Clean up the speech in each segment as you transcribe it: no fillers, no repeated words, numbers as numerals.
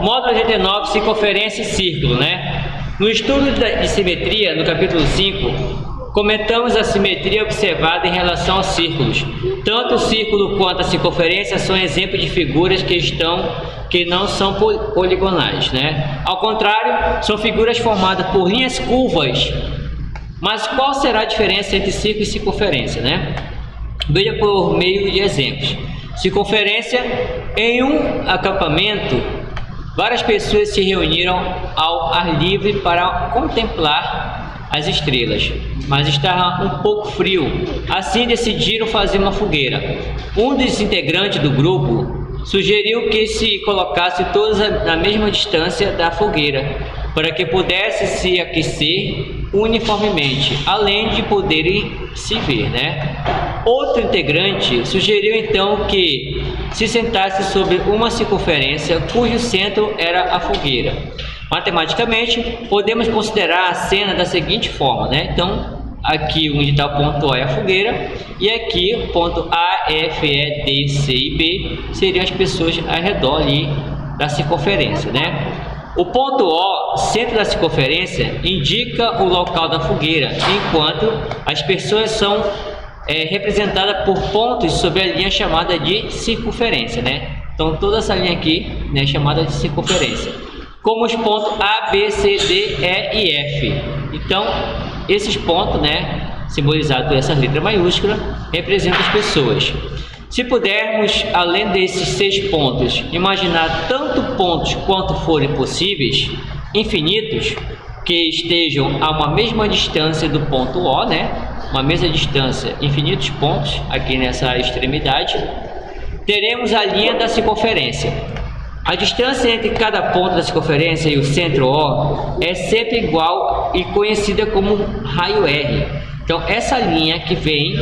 módulo 89, circunferência e círculo, né? No estudo de simetria, no capítulo 5, comentamos a simetria observada em relação aos círculos. Tanto o círculo quanto a circunferência são exemplos de figuras que não são poligonais, né? Ao contrário, são figuras formadas por linhas curvas. Mas qual será a diferença entre círculo e circunferência, né? Veja por meio de exemplos. Circunferência: em um acampamento, várias pessoas se reuniram ao ar livre para contemplar as estrelas, mas estava um pouco frio. Assim decidiram fazer uma fogueira. Um dos integrantes do grupo sugeriu que se colocasse todos na mesma distância da fogueira, para que pudessem se aquecer uniformemente, além de poderem se ver, né? Outro integrante sugeriu então que se sentasse sobre uma circunferência cujo centro era a fogueira. Matematicamente, podemos considerar a cena da seguinte forma, né? Então, aqui onde está o ponto A é a fogueira, e aqui o ponto A, F, E, D, C e B seriam as pessoas ao redor ali da circunferência, né? O ponto O, centro da circunferência, indica o local da fogueira, enquanto as pessoas são representadas por pontos sobre a linha chamada de circunferência, né? Então toda essa linha aqui, né, é chamada de circunferência, como os pontos A, B, C, D, E e F. Então esses pontos, né, simbolizados por essa letra maiúscula, representam as pessoas. Se pudermos, além desses 6 pontos, imaginar tanto pontos quanto forem possíveis, infinitos, que estejam a uma mesma distância do ponto O, né? Uma mesma distância, infinitos pontos aqui nessa extremidade, teremos a linha da circunferência. A distância entre cada ponto da circunferência e o centro O é sempre igual e conhecida como raio R. Então essa linha que vem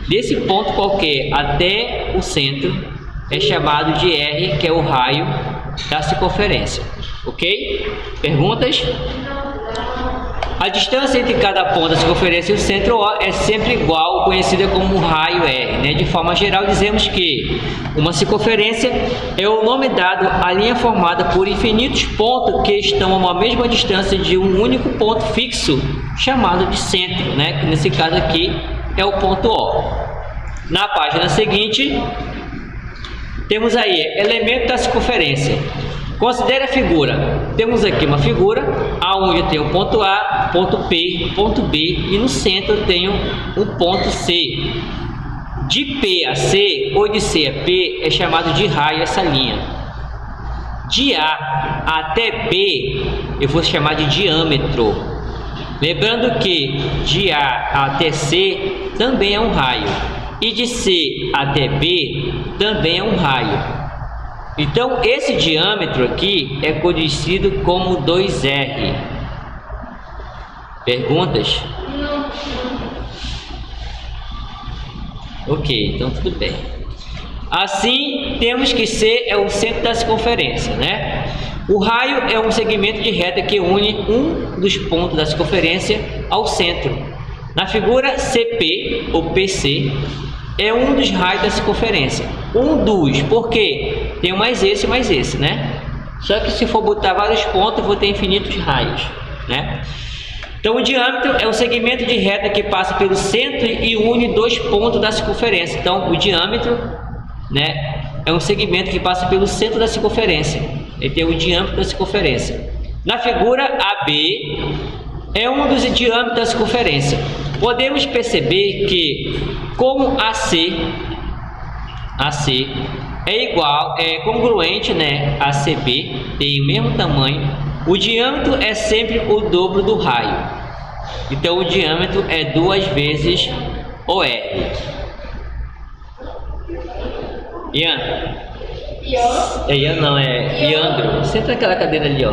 desse ponto qualquer até o centro é chamado de R, que é o raio da circunferência. Ok? Perguntas? A distância entre cada ponto da circunferência e o centro O é sempre igual, conhecida como raio R, né? De forma geral, dizemos que uma circunferência é o nome dado à linha formada por infinitos pontos que estão a uma mesma distância de um único ponto fixo, chamado de centro, né? Que nesse caso aqui é o ponto O. Na página seguinte, temos aí elemento da circunferência. Considere a figura. Temos aqui uma figura onde tem o ponto A, ponto P, ponto B e no centro tem um ponto C. De P a C ou de C a P é chamado de raio essa linha. De A até B eu vou chamar de diâmetro. Lembrando que de A até C também é um raio e de C até B também é um raio. Então esse diâmetro aqui é conhecido como 2R. Perguntas? Ok, então tudo bem. Assim, temos que C é o centro da circunferência, né? O raio é um segmento de reta que une um dos pontos da circunferência ao centro. Na figura CP ou PC é um dos raios da circunferência. Um dos, porque tem mais esse, né? Só que se for botar vários pontos, eu vou ter infinitos raios, né? Então o diâmetro é um segmento de reta que passa pelo centro e une 2 pontos da circunferência. Então o diâmetro, né, é um segmento que passa pelo centro da circunferência. Ele tem o diâmetro da circunferência. Na figura AB é um dos diâmetros da circunferência. Podemos perceber que, como AC é congruente, né, a CB, tem o mesmo tamanho, o diâmetro é sempre o dobro do raio. Então o diâmetro é 2 vezes o R. Ian? Ian não, é Iandro. Senta naquela cadeira ali, ó.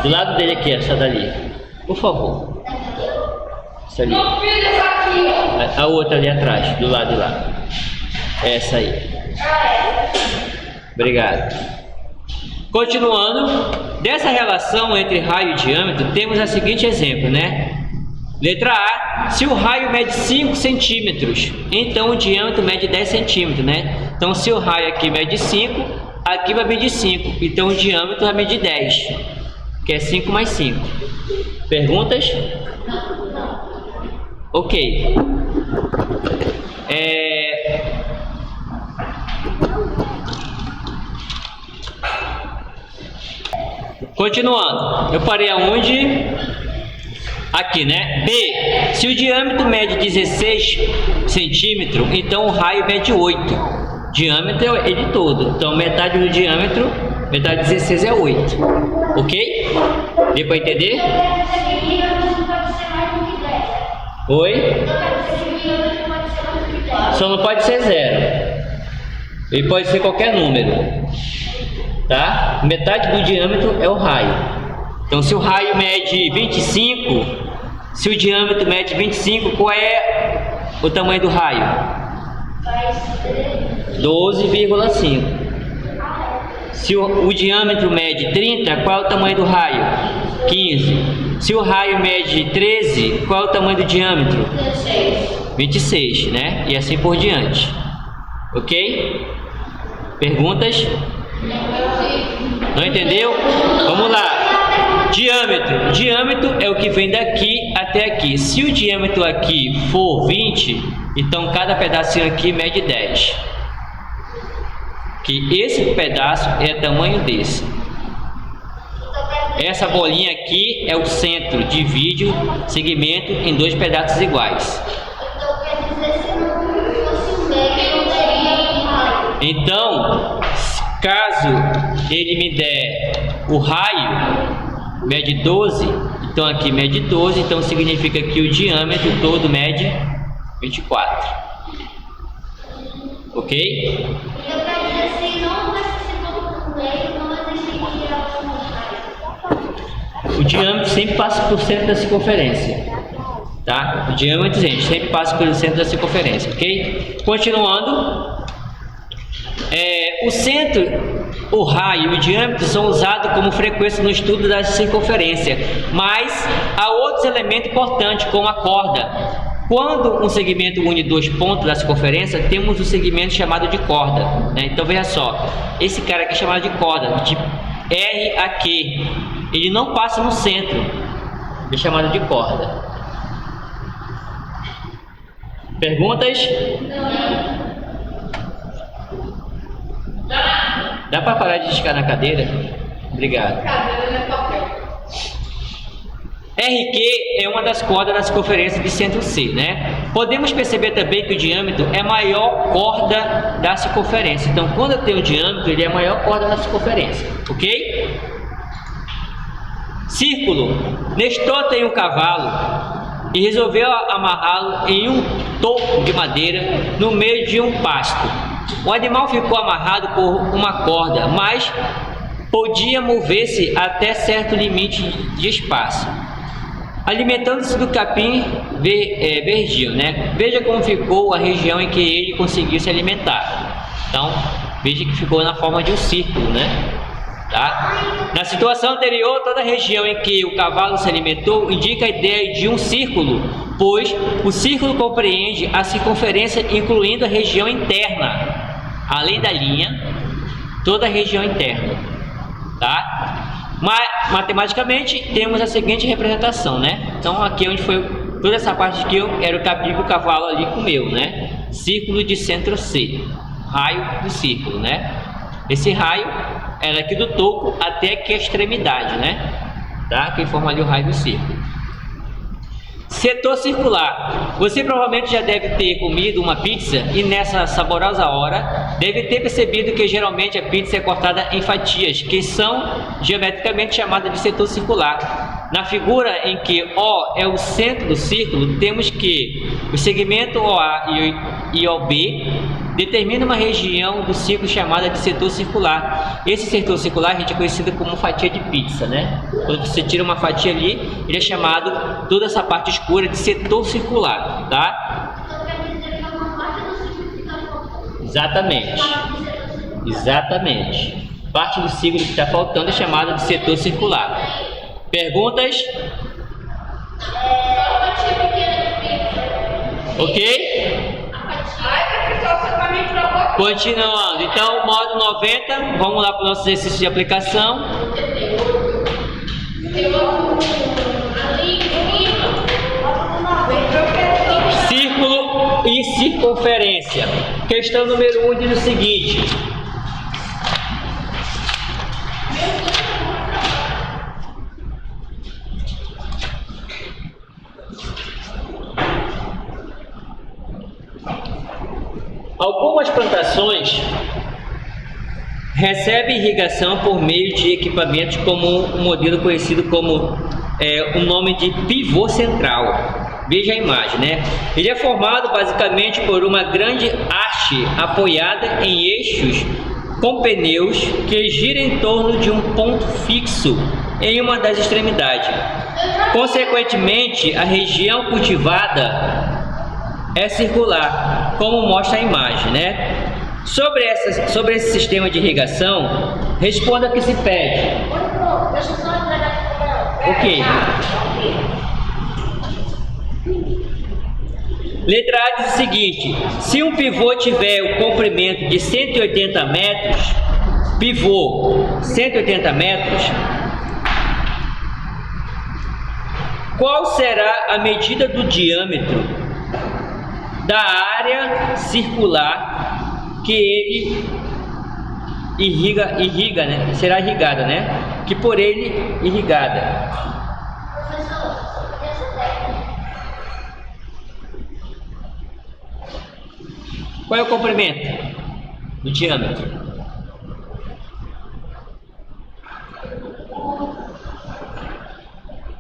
Do lado dele aqui, essa dali. Por favor. Essa ali. A outra ali atrás, do lado de lá. Essa aí. Obrigado. Continuando, dessa relação entre raio e diâmetro, temos o seguinte exemplo, né? Letra A, se o raio mede 5 centímetros, então o diâmetro mede 10 centímetros, né? Então, se o raio aqui mede 5, aqui vai medir 5, então o diâmetro vai medir 10, que é 5 mais 5. Perguntas? Ok. Continuando, eu parei aonde? Aqui, né? B. Se o diâmetro mede 16 centímetros, então o raio mede 8. Diâmetro é ele todo. Então metade do diâmetro, metade de 16 é 8. Ok? Deu para entender? Oi? Só não pode ser 0. Ele pode ser qualquer número. Tá? Metade do diâmetro é o raio. Então, se o raio mede 25, se o diâmetro mede 25, qual é o tamanho do raio? 12,5. Se o diâmetro mede 30, qual é o tamanho do raio? 15. Se o raio mede 13, qual é o tamanho do diâmetro? 26, né? E assim por diante. Ok? Perguntas? Não entendeu? Vamos lá. Diâmetro. Diâmetro é o que vem daqui até aqui. Se o diâmetro aqui for 20, então cada pedacinho aqui mede 10. Que esse pedaço é tamanho desse. Essa bolinha aqui é o centro. Divide o segmento em 2 pedaços iguais. Então, caso ele me der o raio mede 12, então aqui mede 12, então significa que o diâmetro todo mede 24. Ok? O diâmetro sempre passa por centro da circunferência. Tá? O diâmetro, gente, sempre passa pelo centro da circunferência. Ok? Continuando. O centro, o raio e o diâmetro são usados como frequência no estudo da circunferência, mas há outros elementos importantes, como a corda. Quando um segmento une 2 pontos da circunferência, temos um segmento chamado de corda, né? Então veja só, esse cara aqui é chamado de corda, de R a Q, ele não passa no centro, é chamado de corda. Perguntas? Dá para parar de esticar na cadeira? Obrigado. RQ é uma das cordas da circunferência de centro C, né? Podemos perceber também que o diâmetro é a maior corda da circunferência. Então, quando eu tenho o diâmetro, ele é a maior corda da circunferência, ok? Círculo. Nestor tem um cavalo e resolveu amarrá-lo em um toco de madeira no meio de um pasto. O animal ficou amarrado por uma corda, mas podia mover-se até certo limite de espaço, alimentando-se do capim verdinho, né? Veja como ficou a região em que ele conseguiu se alimentar. Então, veja que ficou na forma de um círculo, né? Tá? Na situação anterior, toda a região em que o cavalo se alimentou indica a ideia de um círculo, pois o círculo compreende a circunferência, incluindo a região interna, além da linha, toda a região interna, tá? Mas matematicamente temos a seguinte representação, né? Então aqui onde foi toda essa parte aqui era o capim que o cavalo ali comeu, né? Círculo de centro C, raio do círculo, né? Esse raio era aqui do toco até aqui a extremidade, né? Tá? Que forma ali o raio do círculo. Setor circular. Você provavelmente já deve ter comido uma pizza e nessa saborosa hora deve ter percebido que geralmente a pizza é cortada em fatias, que são geometricamente chamadas de setor circular. Na figura em que O é o centro do círculo, temos que o segmento OA e OB determina uma região do círculo chamada de setor circular. Esse setor circular a gente é conhecido como fatia de pizza, né? Quando você tira uma fatia ali, ele é chamado, toda essa parte escura, de setor circular, tá? Exatamente. Exatamente. Parte do círculo que está faltando é chamada de setor circular. Perguntas? Ok? Continuando. Então, modo 90. Vamos lá para o nosso exercício de aplicação. Círculo e circunferência. Questão número 1 diz o seguinte: algumas plantações recebem irrigação por meio de equipamentos como um modelo conhecido como o nome de pivô central. Veja a imagem, né? Ele é formado basicamente por uma grande haste apoiada em eixos com pneus que gira em torno de um ponto fixo em uma das extremidades. Consequentemente, a região cultivada é circular, como mostra a imagem, né? Sobre esse sistema de irrigação, responda o que se pede. Ok. Letra A diz o seguinte: se um pivô tiver o comprimento de 180 metros, pivô 180 metros, qual será a medida do diâmetro da área circular que ele irriga, né? Será irrigada, né? Que por ele irrigada. Qual é o comprimento do diâmetro?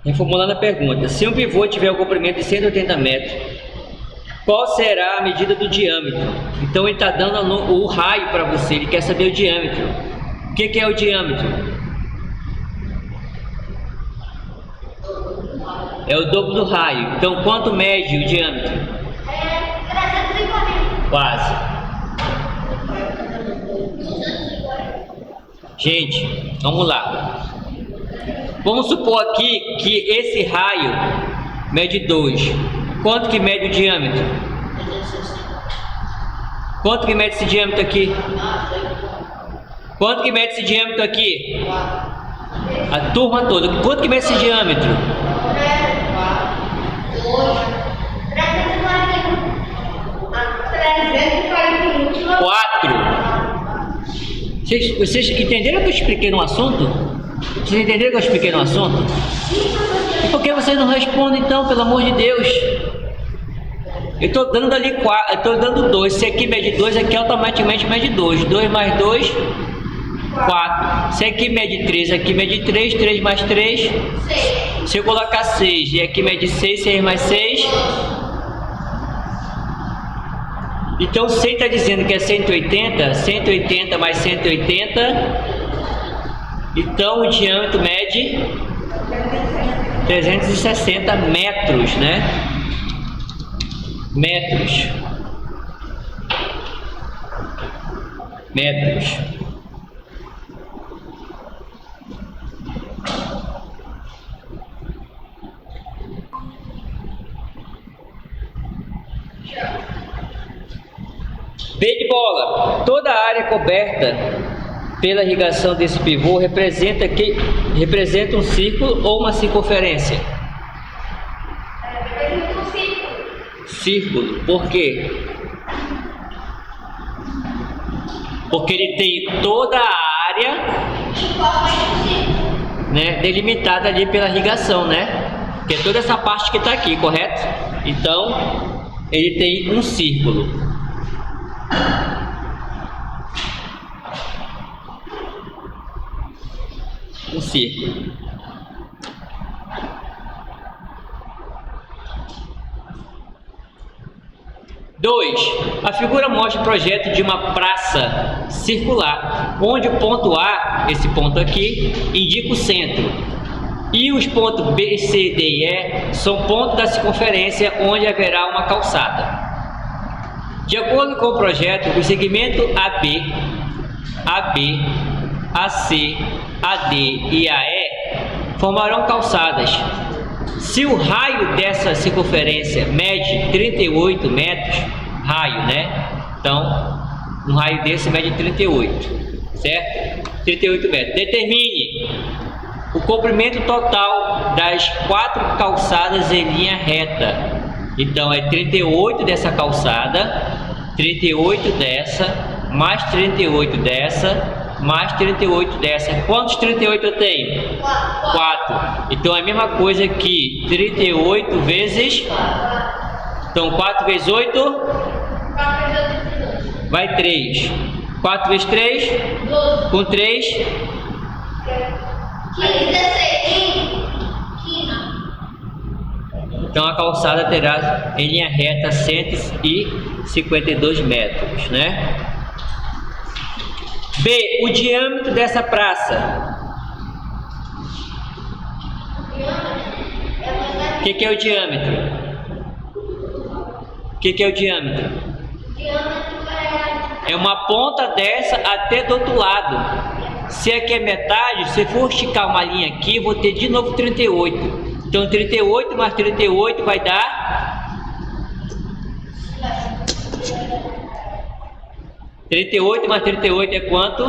Reformulando a pergunta: se um pivô tiver o comprimento de 180 metros, qual será a medida do diâmetro? Então ele está dando o raio para você, ele quer saber o diâmetro. O que é o diâmetro? É o dobro do raio. Então quanto mede o diâmetro? 340. Quase. Gente, vamos lá. Vamos supor aqui que esse raio mede 2. Quanto que mede o diâmetro? Quanto que mede esse diâmetro aqui? Quanto que mede esse diâmetro aqui? A turma toda. Quanto que mede esse diâmetro? 4. Vocês entenderam o que eu expliquei no assunto? Vocês entenderam o que eu expliquei no assunto? E por que vocês não respondem então, pelo amor de Deus? Eu estou dando ali 4, eu estou dando 2. Se aqui mede 2, aqui automaticamente mede 2. 2 mais 2, 4. Se aqui mede 3, aqui mede 3. 3 mais 3, 6. Se eu colocar 6 e aqui mede 6, 6 mais 6. Então 100 está dizendo que é 180. 180 mais 180. Então o diâmetro mede 360 metros, né? Metros. B de bola. Toda a área coberta pela irrigação desse pivô representa um círculo ou uma circunferência? Círculo. Por quê? Porque ele tem toda a área, né, delimitada ali pela irrigação, né? Que é toda essa parte que está aqui, correto? Então, ele tem um círculo. Um círculo. Dois. A figura mostra o projeto de uma praça circular, onde o ponto A, esse ponto aqui, indica o centro. E os pontos B, C, D e E são pontos da circunferência onde haverá uma calçada. De acordo com o projeto, o segmento AB, AC, AD e AE formarão calçadas Se o raio dessa circunferência mede 38 metros, raio, né? Então, um raio desse mede 38, certo? 38 metros. Determine o comprimento total das 4 calçadas em linha reta. Então, é 38 dessa calçada, 38 dessa, mais 38 dessa, mais 38 dessa. Quantos 38 eu tenho? 4. Então, é a mesma coisa que 38 vezes... Então, 4 vezes 8? Vai 3. 4 vezes 3? 12. Com 3? 15. Então a calçada terá em linha reta 152 metros, né? B. O diâmetro dessa praça. O que é o diâmetro? O que é o diâmetro? É uma ponta dessa até do outro lado. Se aqui é metade, se for esticar uma linha aqui, vou ter de novo 38. Então 38 mais 38 vai dar 38 mais 38 é quanto?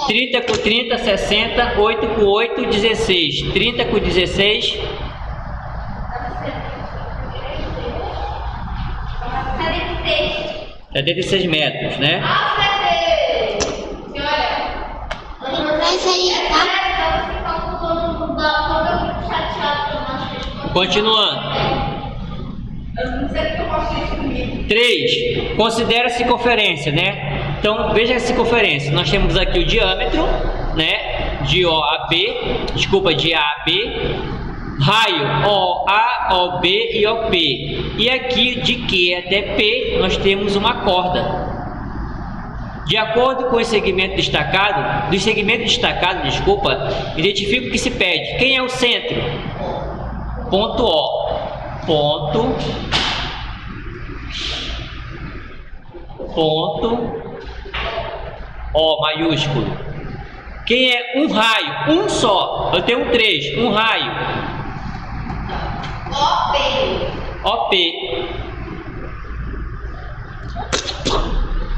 30 com 30, 60, 8 com 8, 16. 30 com 16, 76 metros, né? Continuando. 3. Considera a circunferência, né? Então, veja a circunferência. Nós temos aqui o diâmetro, né? De O a B, desculpa, de A a B. Raio OA, OB e OP. E aqui de Q até P nós temos uma corda. De acordo com o segmento destacado, identifica o que se pede. Quem é o centro? Ponto O. Ponto O maiúsculo. Quem é um raio? Um só. Eu tenho 3. Um raio. OP.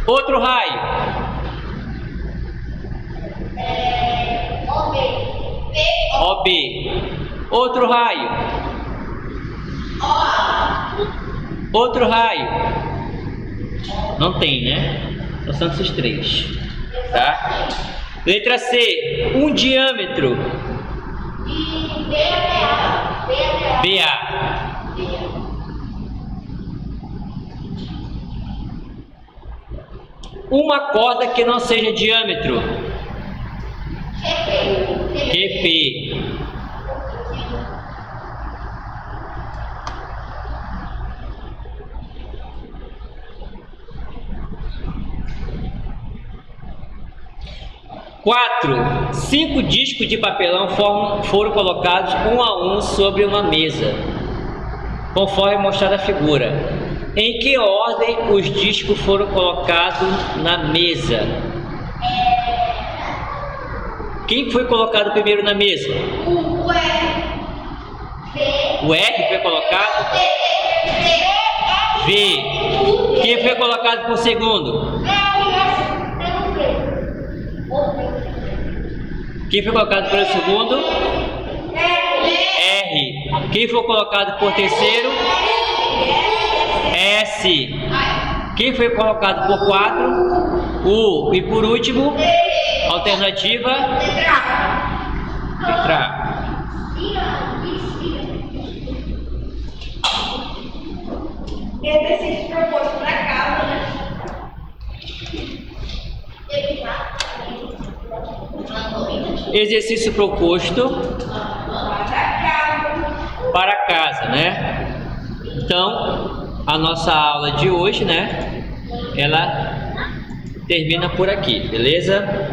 Outro raio. OB. Outro raio. Outro raio. Não tem, né? Só são esses 3. Tá? Letra C. Um diâmetro. BA. Uma corda que não seja diâmetro. QP. Quatro. 5 discos de papelão foram colocados um a um sobre uma mesa, conforme mostrada a figura. Em que ordem os discos foram colocados na mesa? Quem foi colocado primeiro na mesa? O R foi colocado? V. Quem foi colocado por segundo? Quem foi colocado pelo segundo? R. Quem foi colocado por terceiro? S. Quem foi colocado por 4? U. E por último, alternativa? Letra. Exercício proposto para casa, né? Exercício proposto para casa, né? Então, a nossa aula de hoje, né? Ela termina por aqui, beleza?